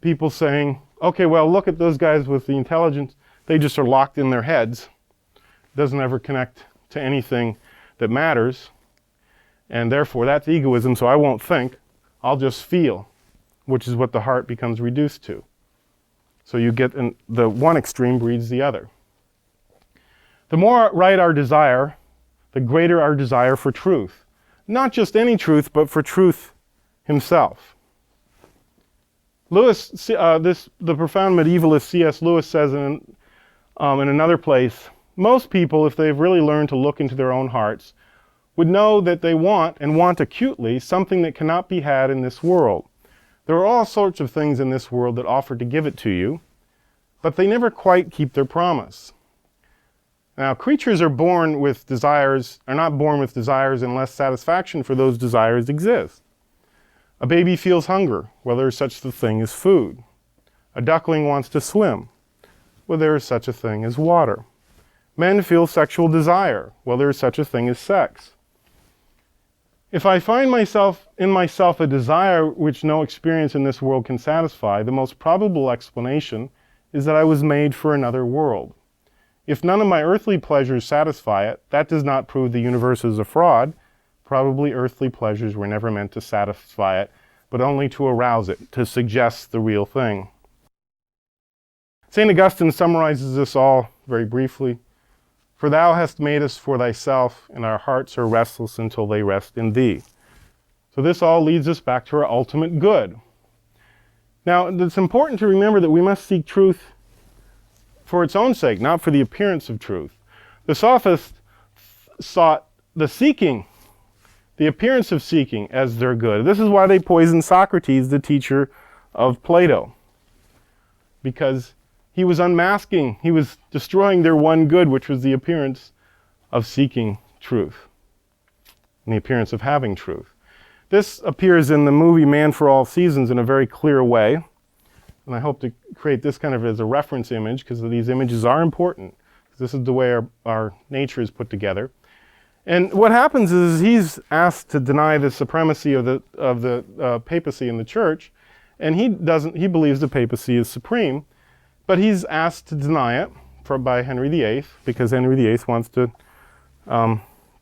people saying, okay, well, look at those guys with the intelligence. They just are locked in their heads. It doesn't ever connect to anything that matters. And therefore, that's egoism, so I won't think. I'll just feel, which is what the heart becomes reduced to. So you get the one extreme breeds the other. The more right our desire, the greater our desire for truth. Not just any truth, but for truth himself. Lewis, the profound medievalist C.S. Lewis says in another place, most people, if they've really learned to look into their own hearts, would know that they want, and want acutely, something that cannot be had in this world. There are all sorts of things in this world that offer to give it to you, but they never quite keep their promise. Now, creatures are not born with desires unless satisfaction for those desires exists. A baby feels hunger. Well, there is such a thing as food. A duckling wants to swim. Well, there is such a thing as water. Men feel sexual desire. Well, there is such a thing as sex. If I find in myself a desire which no experience in this world can satisfy, the most probable explanation is that I was made for another world. If none of my earthly pleasures satisfy it, that does not prove the universe is a fraud. Probably earthly pleasures were never meant to satisfy it, but only to arouse it, to suggest the real thing. St. Augustine summarizes this all very briefly. For thou hast made us for thyself, and our hearts are restless until they rest in thee. So this all leads us back to our ultimate good. Now, it's important to remember that we must seek truth for its own sake, not for the appearance of truth. The sophists sought the appearance of seeking as their good. This is why they poisoned Socrates, the teacher of Plato, because he was unmasking, he was destroying their one good, which was the appearance of seeking truth, and the appearance of having truth. This appears in the movie Man for All Seasons in a very clear way, and I hope to create this kind of as a reference image, because these images are important. This is the way our nature is put together. And what happens is he's asked to deny the supremacy of the papacy in the church, and he believes the papacy is supreme, but he's asked to deny it by Henry VIII, because Henry VIII wants to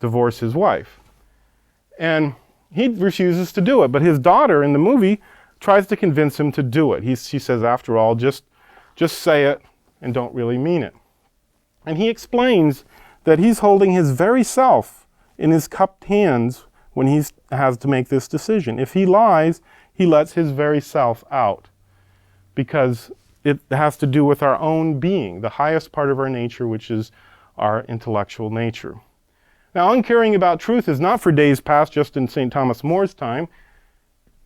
divorce his wife. And he refuses to do it, but his daughter in the movie tries to convince him to do it. She says, after all, just say it and don't really mean it. And he explains that he's holding his very self in his cupped hands when he has to make this decision. If he lies, he lets his very self out, because it has to do with our own being, the highest part of our nature, which is our intellectual nature. Now, uncaring about truth is not for days past just in St. Thomas More's time.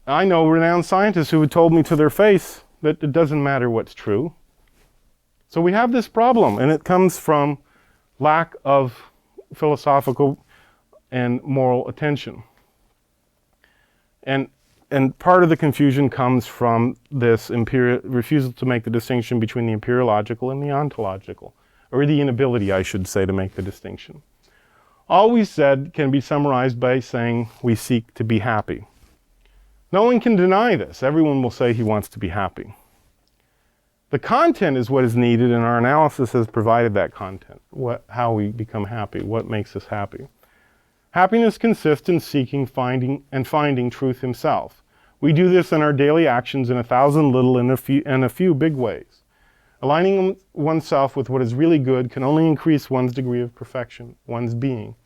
I know renowned scientists who have told me to their face that it doesn't matter what's true. So we have this problem, and it comes from lack of philosophical and moral attention. And part of the confusion comes from this refusal to make the distinction between the empiriological and the ontological, or the inability, I should say, to make the distinction. All we said can be summarized by saying we seek to be happy. No one can deny this. Everyone will say he wants to be happy. The content is what is needed, and our analysis has provided that content. How we become happy, what makes us happy. Happiness consists in seeking, finding truth himself. We do this in our daily actions in 1,000 little and a few big ways. Aligning oneself with what is really good can only increase one's degree of perfection, one's being.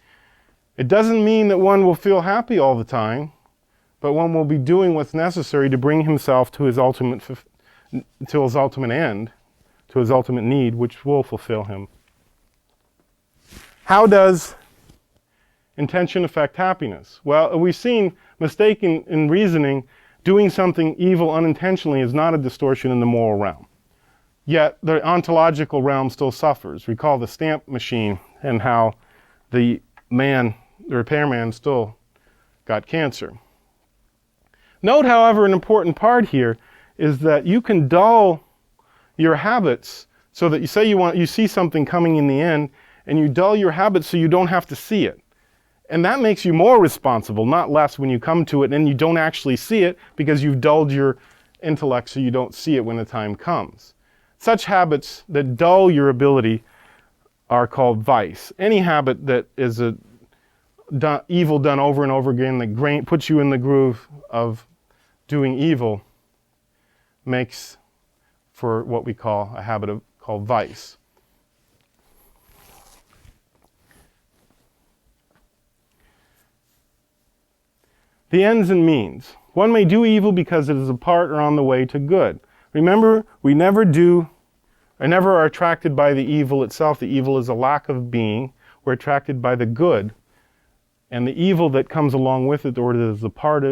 It doesn't mean that one will feel happy all the time, but one will be doing what's necessary to bring himself to his ultimate end, to his ultimate need, which will fulfill him. How does intention affect happiness? Well, we've seen mistaken in reasoning, doing something evil unintentionally is not a distortion in the moral realm. Yet the ontological realm still suffers. Recall the stamp machine and how the repairman still got cancer. Note, however, an important part here is that you can dull your habits so that you see something coming in the end, and you dull your habits so you don't have to see it. And that makes you more responsible, not less, when you come to it and you don't actually see it because you've dulled your intellect so you don't see it when the time comes. Such habits that dull your ability are called vice. Any habit that is evil done over and over again, that puts you in the groove of doing evil, makes for what we call a habit called vice. The ends and means. One may do evil because it is a part or on the way to good. Remember, we never are attracted by the evil itself. The evil is a lack of being. We're attracted by the good. And the evil that comes along with it, or that is a part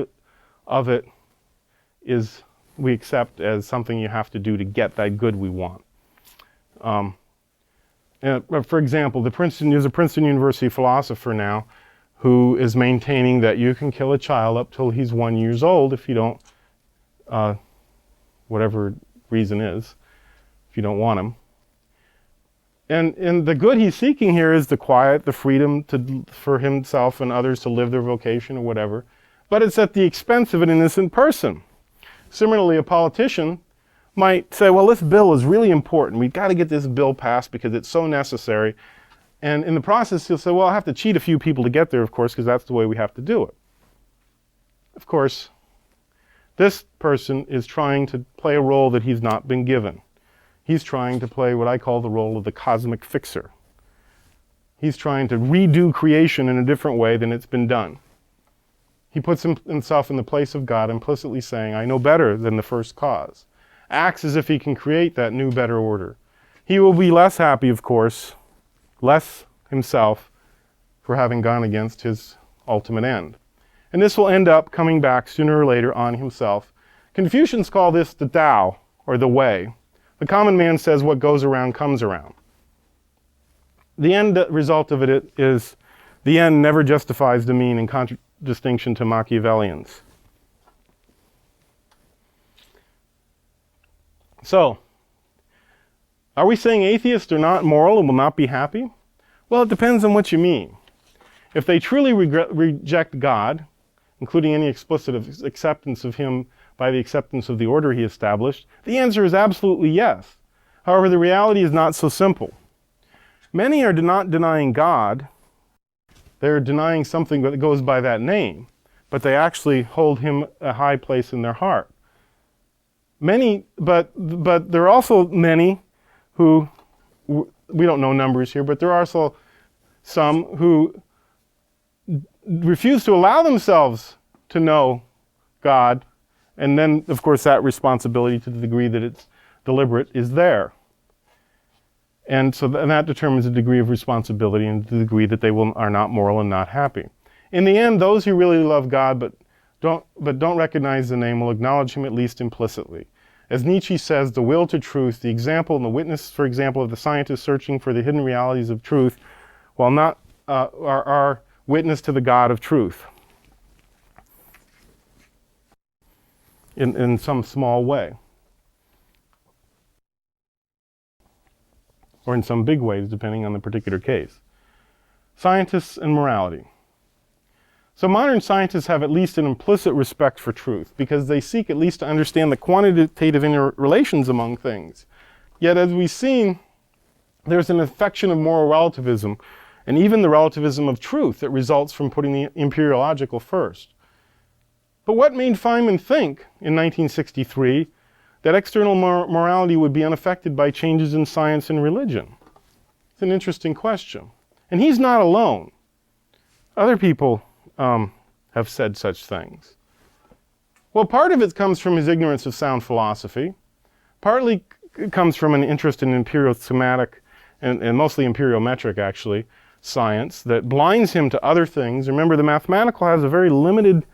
of it, is we accept as something you have to do to get that good we want. For example, there's a Princeton University philosopher now who is maintaining that you can kill a child up till he's 1 year old if you don't, whatever reason is, if you don't want him. And the good he's seeking here is the quiet, the freedom for himself and others to live their vocation or whatever. But it's at the expense of an innocent person. Similarly, a politician might say, well, this bill is really important. We've got to get this bill passed because it's so necessary. And in the process, he'll say, well, I'll have to cheat a few people to get there, of course, because that's the way we have to do it. Of course, this person is trying to play a role that he's not been given. He's trying to play what I call the role of the cosmic fixer. He's trying to redo creation in a different way than it's been done. He puts himself in the place of God, implicitly saying, I know better than the first cause. Acts as if he can create that new, better order. He will be less happy, of course, less himself, for having gone against his ultimate end. And this will end up coming back sooner or later on himself. Confucians call this the Tao, or the way. The common man says what goes around comes around. The end result of it is the end never justifies the mean, in contradistinction to Machiavellians. So, are we saying atheists are not moral and will not be happy? Well, it depends on what you mean. If they truly reject God, including any explicit acceptance of him by the acceptance of the order he established, the answer is absolutely yes. However, the reality is not so simple. Many are not denying God. They're denying something that goes by that name, but they actually hold him a high place in their heart. Many, but there are also many who, we don't know numbers here, but there are also some who refuse to allow themselves to know God, and then, of course, that responsibility, to the degree that it's deliberate, is there. And so that determines the degree of responsibility and the degree that they are not moral and not happy. In the end, those who really love God but don't recognize the name will acknowledge him at least implicitly. As Nietzsche says, the will to truth, the example and the witness, for example, of the scientist searching for the hidden realities of truth, while not are witness to the God of truth in some small way, or in some big ways, depending on the particular case. Scientists and morality. So modern scientists have at least an implicit respect for truth, because they seek at least to understand the quantitative interrelations among things. Yet, as we've seen, there's an affection of moral relativism, and even the relativism of truth that results from putting the empiriological first. But what made Feynman think in 1963 that external morality would be unaffected by changes in science and religion? It's an interesting question. And he's not alone. Other people have said such things. Well, part of it comes from his ignorance of sound philosophy. Partly it comes from an interest in imperial thematic and mostly imperiometric, actually, science that blinds him to other things. Remember, the mathematical has a very limited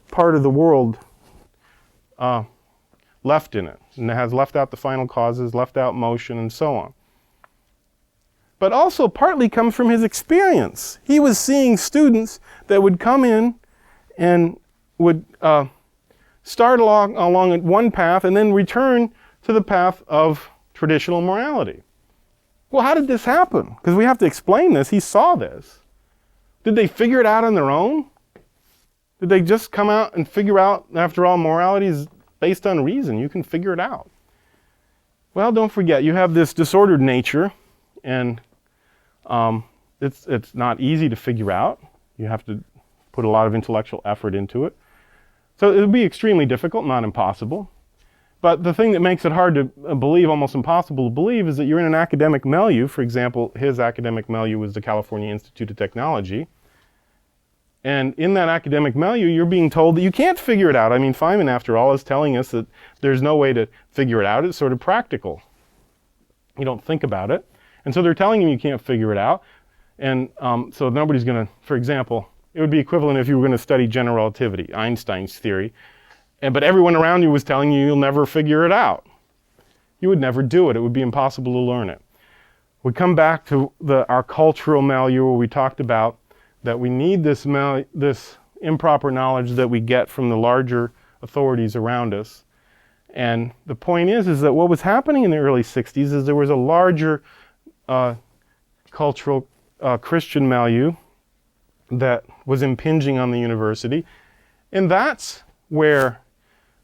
part of the world left in it. And it has left out the final causes, left out motion, and so on. But also partly comes from his experience. He was seeing students that would come in and would start along at one path and then return to the path of traditional morality. Well, how did this happen? Because we have to explain this. He saw this. Did they figure it out on their own? Did they just come out and figure out, after all, morality is based on reason? You can figure it out. Well, don't forget, you have this disordered nature, and it's not easy to figure out. You have to put a lot of intellectual effort into it. So it would be extremely difficult, not impossible. But the thing that makes it hard to believe, almost impossible to believe, is that you're in an academic milieu. For example, his academic milieu was the California Institute of Technology. And in that academic milieu, you're being told that you can't figure it out. I mean, Feynman, after all, is telling us that there's no way to figure it out. It's sort of practical. You don't think about it. And so they're telling you can't figure it out. And so nobody's going to, for example, it would be equivalent if you were going to study general relativity, Einstein's theory. But everyone around you was telling you you'll never figure it out. You would never do it. It would be impossible to learn it. We come back to our cultural milieu where we talked about that we need this improper knowledge that we get from the larger authorities around us. And the point is that what was happening in the early 60s is there was a larger cultural Christian milieu that was impinging on the university. And that's where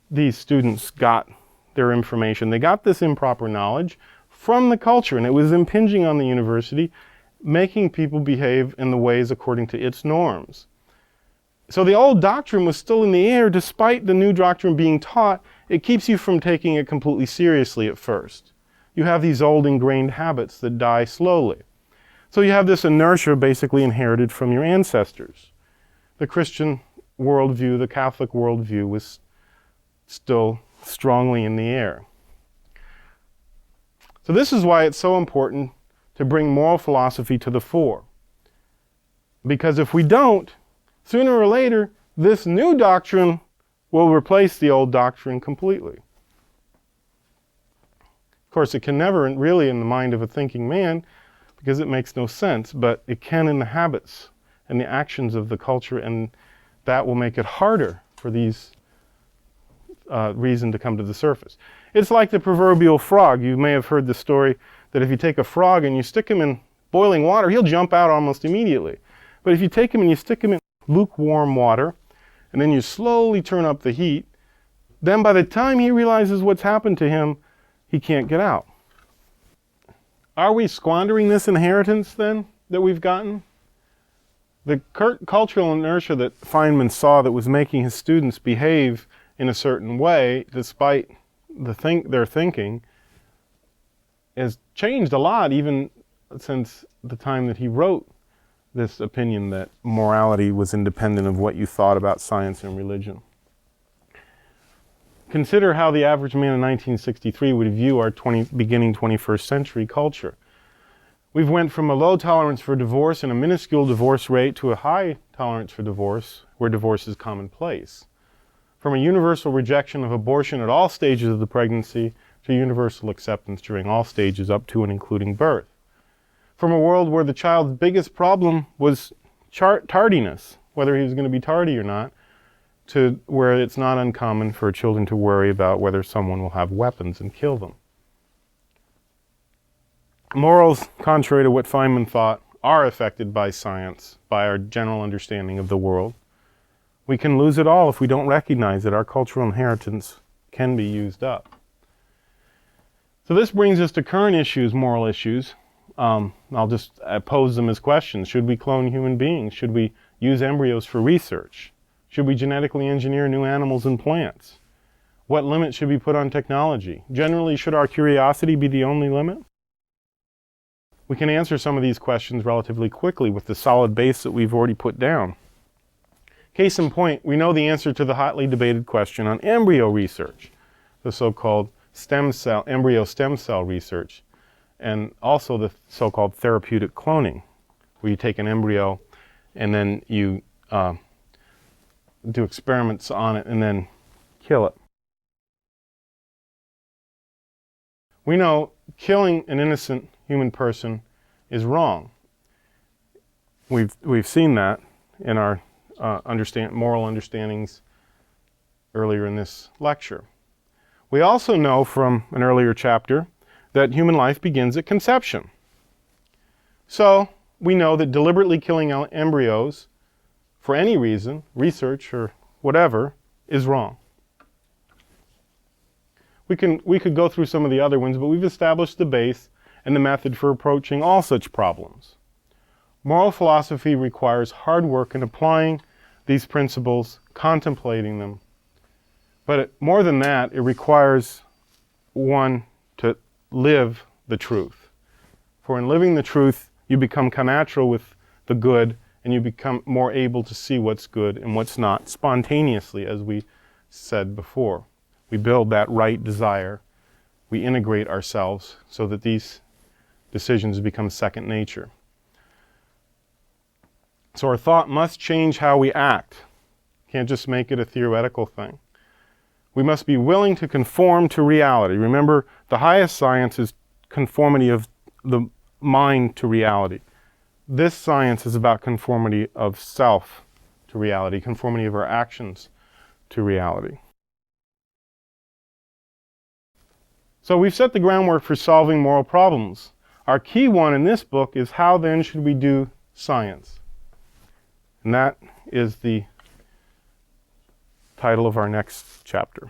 these students got their information. They got this improper knowledge from the culture, and it was impinging on the university, making people behave in the ways according to its norms. So the old doctrine was still in the air despite the new doctrine being taught. It keeps you from taking it completely seriously at first. You have these old ingrained habits that die slowly. So you have this inertia basically inherited from your ancestors. The Christian worldview, the Catholic worldview was still strongly in the air. So this is why it's so important to bring moral philosophy to the fore. Because if we don't, sooner or later, this new doctrine will replace the old doctrine completely. Of course, it can never really in the mind of a thinking man, because it makes no sense, but it can in the habits and the actions of the culture, and that will make it harder for these reason to come to the surface. It's like the proverbial frog. You may have heard the story that if you take a frog and you stick him in boiling water, he'll jump out almost immediately. But if you take him and you stick him in lukewarm water, and then you slowly turn up the heat, then by the time he realizes what's happened to him, he can't get out. Are we squandering this inheritance then that we've gotten? The cultural inertia that Feynman saw that was making his students behave in a certain way, despite their thinking, has changed a lot even since the time that he wrote this opinion that morality was independent of what you thought about science and religion. Consider how the average man in 1963 would view our beginning 21st century culture. We've went from a low tolerance for divorce and a minuscule divorce rate to a high tolerance for divorce, where divorce is commonplace. From a universal rejection of abortion at all stages of the pregnancy to universal acceptance during all stages up to and including birth. From a world where the child's biggest problem was tardiness, whether he was going to be tardy or not, to where it's not uncommon for children to worry about whether someone will have weapons and kill them. Morals, contrary to what Feynman thought, are affected by science, by our general understanding of the world. We can lose it all if we don't recognize that our cultural inheritance can be used up. So this brings us to current issues, moral issues. I'll just pose them as questions. Should we clone human beings? Should we use embryos for research? Should we genetically engineer new animals and plants? What limit should we put on technology? Generally, should our curiosity be the only limit? We can answer some of these questions relatively quickly with the solid base that we've already put down. Case in point, we know the answer to the hotly debated question on embryo research, the so-called embryo stem cell research, and also the so-called therapeutic cloning, where you take an embryo and then you do experiments on it and then kill it. We know killing an innocent human person is wrong. We've seen that in our moral understandings earlier in this lecture. We also know from an earlier chapter that human life begins at conception. So we know that deliberately killing embryos for any reason, research or whatever, is wrong. We could go through some of the other ones, but we've established the base and the method for approaching all such problems. Moral philosophy requires hard work in applying these principles, contemplating them. But more than that, it requires one to live the truth. For in living the truth, you become connatural with the good, and you become more able to see what's good and what's not spontaneously, as we said before. We build that right desire. We integrate ourselves so that these decisions become second nature. So our thought must change how we act. Can't just make it a theoretical thing. We must be willing to conform to reality. Remember, the highest science is conformity of the mind to reality. This science is about conformity of self to reality, conformity of our actions to reality. So we've set the groundwork for solving moral problems. Our key one in this book is how then should we do science? And that is the title of our next chapter.